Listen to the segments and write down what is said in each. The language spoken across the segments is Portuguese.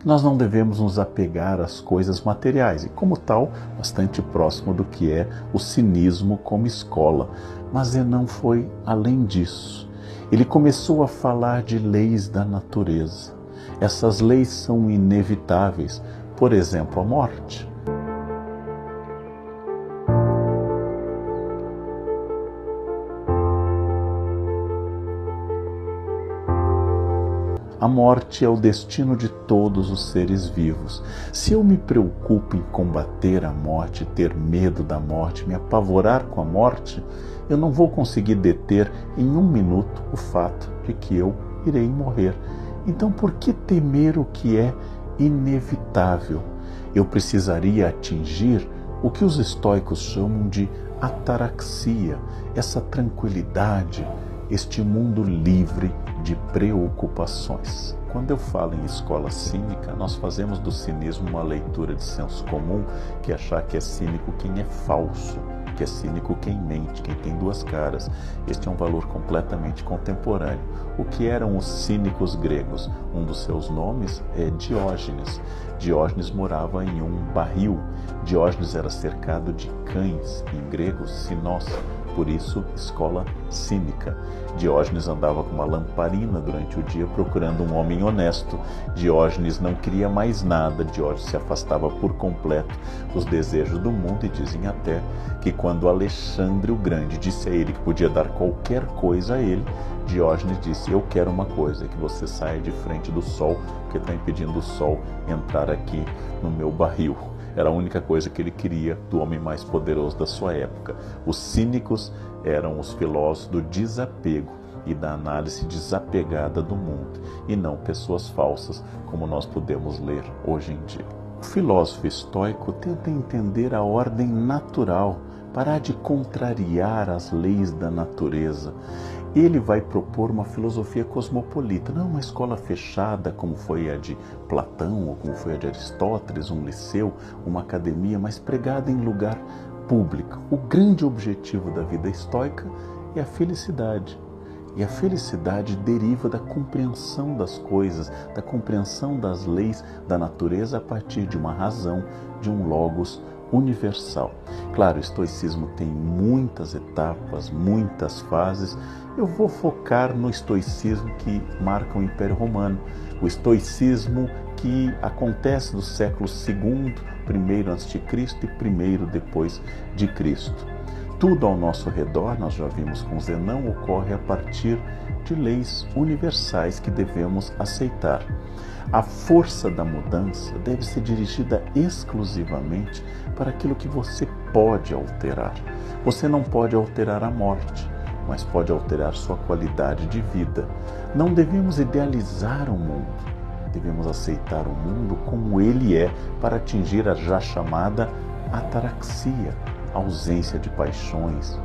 Nós não devemos nos apegar às coisas materiais e, como tal, bastante próximo do que é o cinismo como escola. Mas Zenão foi além disso. Ele começou a falar de leis da natureza. Essas leis são inevitáveis, por exemplo, a morte. A morte é o destino de todos os seres vivos. Se eu me preocupo em combater a morte, ter medo da morte, me apavorar com a morte, eu não vou conseguir deter em um minuto o fato de que eu irei morrer. Então, por que temer o que é inevitável? Eu precisaria atingir o que os estoicos chamam de ataraxia, essa tranquilidade, este mundo livre de preocupações. Quando eu falo em escola cínica, nós fazemos do cinismo uma leitura de senso comum, que achar que é cínico quem é falso, que é cínico quem mente, quem tem duas caras. Este é um valor completamente contemporâneo. O que eram os cínicos gregos? Um dos seus nomes é Diógenes. Diógenes morava em um barril. Diógenes era cercado de cães, em grego, sinós. Por isso, escola cínica. Diógenes andava com uma lamparina durante o dia procurando um homem honesto. Diógenes não queria mais nada. Diógenes se afastava por completo dos desejos do mundo e dizem até que quando Alexandre o Grande disse a ele que podia dar qualquer coisa a ele, Diógenes disse: eu quero uma coisa, que você saia de frente do sol, porque está impedindo o sol entrar aqui no meu barril. Era a única coisa que ele queria do homem mais poderoso da sua época. Os cínicos eram os filósofos do desapego e da análise desapegada do mundo, e não pessoas falsas, como nós podemos ler hoje em dia. O filósofo estoico tenta entender a ordem natural, parar de contrariar as leis da natureza. Ele vai propor uma filosofia cosmopolita, não uma escola fechada como foi a de Platão ou como foi a de Aristóteles, um liceu, uma academia, mas pregada em lugar público. O grande objetivo da vida estoica é a felicidade. E a felicidade deriva da compreensão das coisas, da compreensão das leis da natureza a partir de uma razão, de um logos universal. Claro, o estoicismo tem muitas etapas, muitas fases. Eu vou focar no estoicismo que marca o Império Romano, o estoicismo que acontece no século II, primeiro antes de Cristo e primeiro depois de Cristo. Tudo ao nosso redor, nós já vimos com Zenão, ocorre a partir de leis universais que devemos aceitar. A força da mudança deve ser dirigida exclusivamente para aquilo que você pode alterar. Você não pode alterar a morte, mas pode alterar sua qualidade de vida. Não devemos idealizar o mundo, devemos aceitar o mundo como ele é para atingir a já chamada ataraxia, ausência de paixões,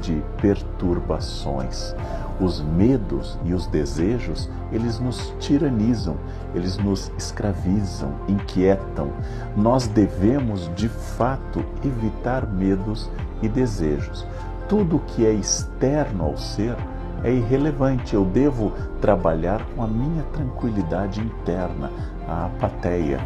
de perturbações. Os medos e os desejos, eles nos tiranizam, eles nos escravizam, inquietam. Nós devemos, de fato, evitar medos e desejos. Tudo que é externo ao ser é irrelevante. Eu devo trabalhar com a minha tranquilidade interna, a apatheia.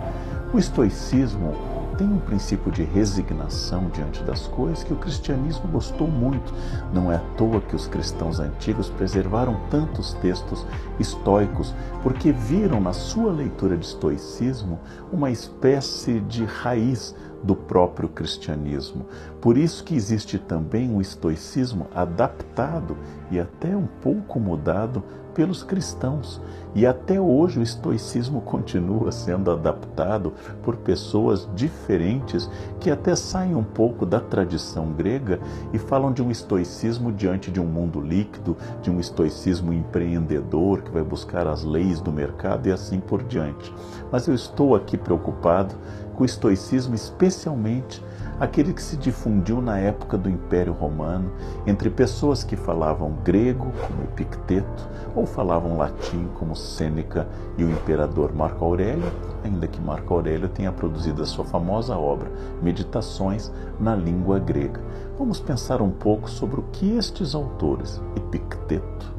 O estoicismo tem um princípio de resignação diante das coisas que o cristianismo gostou muito. Não é à toa que os cristãos antigos preservaram tantos textos estoicos, porque viram na sua leitura de estoicismo uma espécie de raiz do próprio cristianismo. Por isso que existe também um estoicismo adaptado e até um pouco mudado pelos cristãos. E até hoje o estoicismo continua sendo adaptado por pessoas diferentes que até saem um pouco da tradição grega e falam de um estoicismo diante de um mundo líquido, de um estoicismo empreendedor que vai buscar as leis do mercado e assim por diante. Mas eu estou aqui preocupado com o estoicismo, especialmente aquele que se difundiu na época do Império Romano, entre pessoas que falavam grego, como Epicteto, ou falavam latim, como Sêneca e o imperador Marco Aurélio, ainda que Marco Aurélio tenha produzido a sua famosa obra Meditações na língua grega. Vamos pensar um pouco sobre o que estes autores, Epicteto,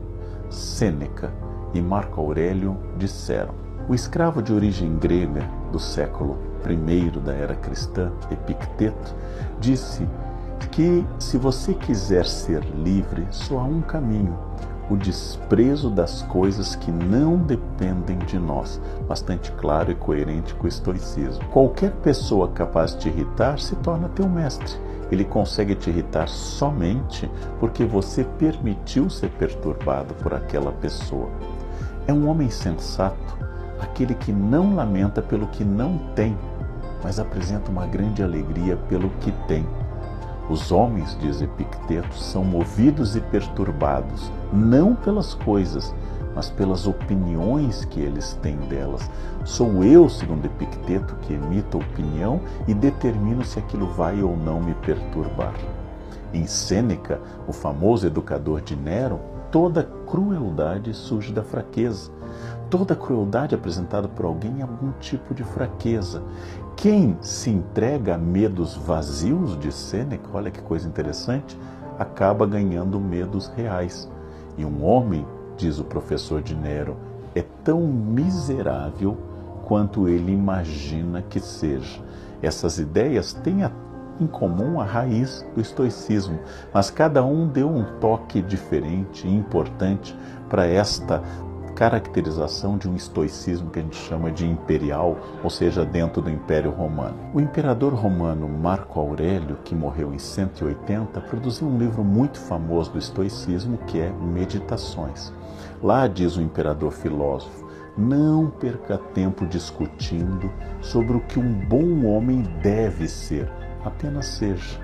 Sêneca e Marco Aurélio, disseram. O escravo de origem grega do século I da era cristã, Epicteto, disse que se você quiser ser livre, só há um caminho: o desprezo das coisas que não dependem de nós. Bastante claro e coerente com o estoicismo. Qualquer pessoa capaz de te irritar se torna teu mestre. Ele consegue te irritar somente porque você permitiu ser perturbado por aquela pessoa. É um homem sensato aquele que não lamenta pelo que não tem, mas apresenta uma grande alegria pelo que tem. Os homens, diz Epicteto, são movidos e perturbados, não pelas coisas, mas pelas opiniões que eles têm delas. Sou eu, segundo Epicteto, que emito a opinião e determino se aquilo vai ou não me perturbar. Em Sêneca, o famoso educador de Nero, toda crueldade surge da fraqueza. Toda crueldade apresentada por alguém é algum tipo de fraqueza. Quem se entrega a medos vazios, de Sêneca, olha que coisa interessante, acaba ganhando medos reais. E um homem, diz o professor de Nero, é tão miserável quanto ele imagina que seja. Essas ideias têm em comum a raiz do estoicismo, mas cada um deu um toque diferente e importante para esta caracterização de um estoicismo que a gente chama de imperial, ou seja, dentro do Império Romano. O imperador romano Marco Aurélio, que morreu em 180, produziu um livro muito famoso do estoicismo, que é Meditações. Lá diz o imperador filósofo: não perca tempo discutindo sobre o que um bom homem deve ser, apenas seja.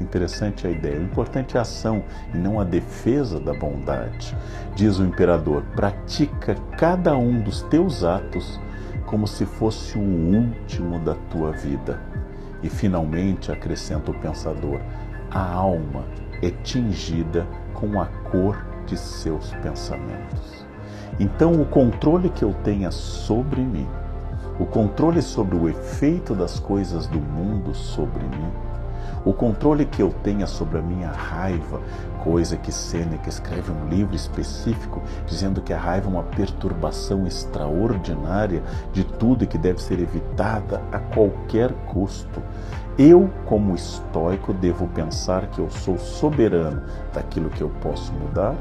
Interessante a ideia. O importante é a ação e não a defesa da bondade. Diz o imperador: pratica cada um dos teus atos como se fosse o último da tua vida. E finalmente, acrescenta o pensador, a alma é tingida com a cor de seus pensamentos. Então, o controle que eu tenha sobre mim, o controle sobre o efeito das coisas do mundo sobre mim, o controle que eu tenha sobre a minha raiva, coisa que Sêneca escreve um livro específico dizendo que a raiva é uma perturbação extraordinária de tudo e que deve ser evitada a qualquer custo. Eu, como estoico, devo pensar que eu sou soberano daquilo que eu posso mudar,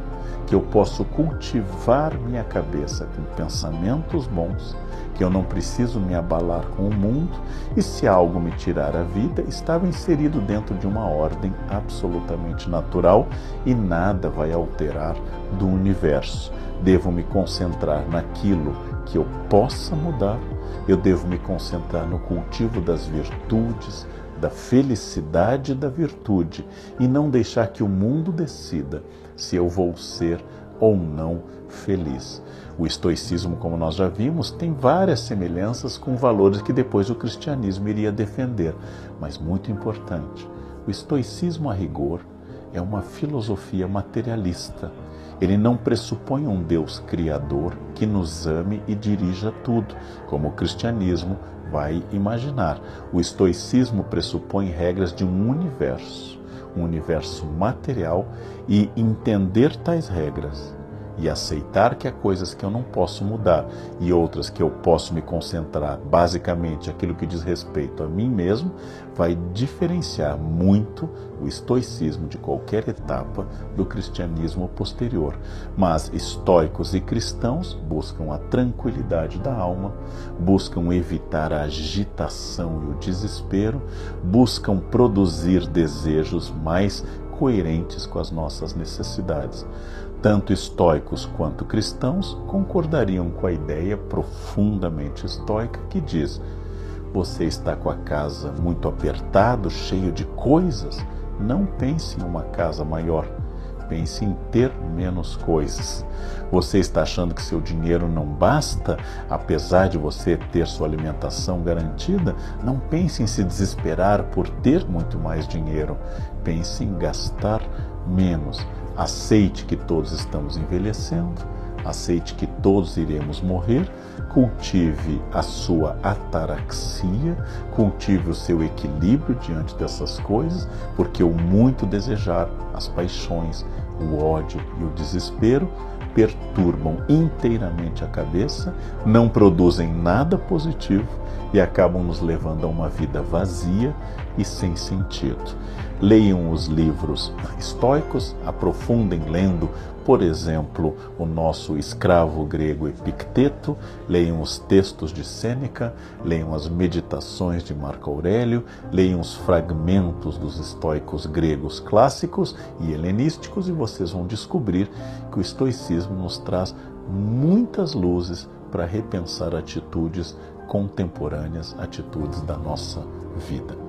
que eu posso cultivar minha cabeça com pensamentos bons, que eu não preciso me abalar com o mundo, e se algo me tirar a vida, estava inserido dentro de uma ordem absolutamente natural e nada vai alterar do universo. Devo me concentrar naquilo que eu possa mudar, eu devo me concentrar no cultivo das virtudes, da felicidade e da virtude, e não deixar que o mundo decida se eu vou ser ou não feliz. O estoicismo, como nós já vimos, tem várias semelhanças com valores que depois o cristianismo iria defender. Mas muito importante, o estoicismo a rigor é uma filosofia materialista. Ele não pressupõe um Deus criador que nos ame e dirija tudo, como o cristianismo vai imaginar. O estoicismo pressupõe regras de um universo material, e entender tais regras e aceitar que há coisas que eu não posso mudar e outras que eu posso me concentrar basicamente aquilo que diz respeito a mim mesmo, vai diferenciar muito o estoicismo de qualquer etapa do cristianismo posterior. Mas estoicos e cristãos buscam a tranquilidade da alma, buscam evitar a agitação e o desespero, buscam produzir desejos mais coerentes com as nossas necessidades. Tanto estoicos quanto cristãos concordariam com a ideia profundamente estoica que diz: você está com a casa muito apertado, cheio de coisas? Não pense em uma casa maior, pense em ter menos coisas. Você está achando que seu dinheiro não basta, apesar de você ter sua alimentação garantida? Não pense em se desesperar por ter muito mais dinheiro, pense em gastar menos. Aceite que todos estamos envelhecendo, aceite que todos iremos morrer, cultive a sua ataraxia, cultive o seu equilíbrio diante dessas coisas, porque o muito desejar, as paixões, o ódio e o desespero perturbam inteiramente a cabeça, não produzem nada positivo e acabam nos levando a uma vida vazia e sem sentido. Leiam os livros estoicos, aprofundem lendo, por exemplo, o nosso escravo grego Epicteto, leiam os textos de Sêneca, leiam as meditações de Marco Aurélio, leiam os fragmentos dos estoicos gregos clássicos e helenísticos e vocês vão descobrir que o estoicismo nos traz muitas luzes para repensar atitudes contemporâneas, atitudes da nossa vida.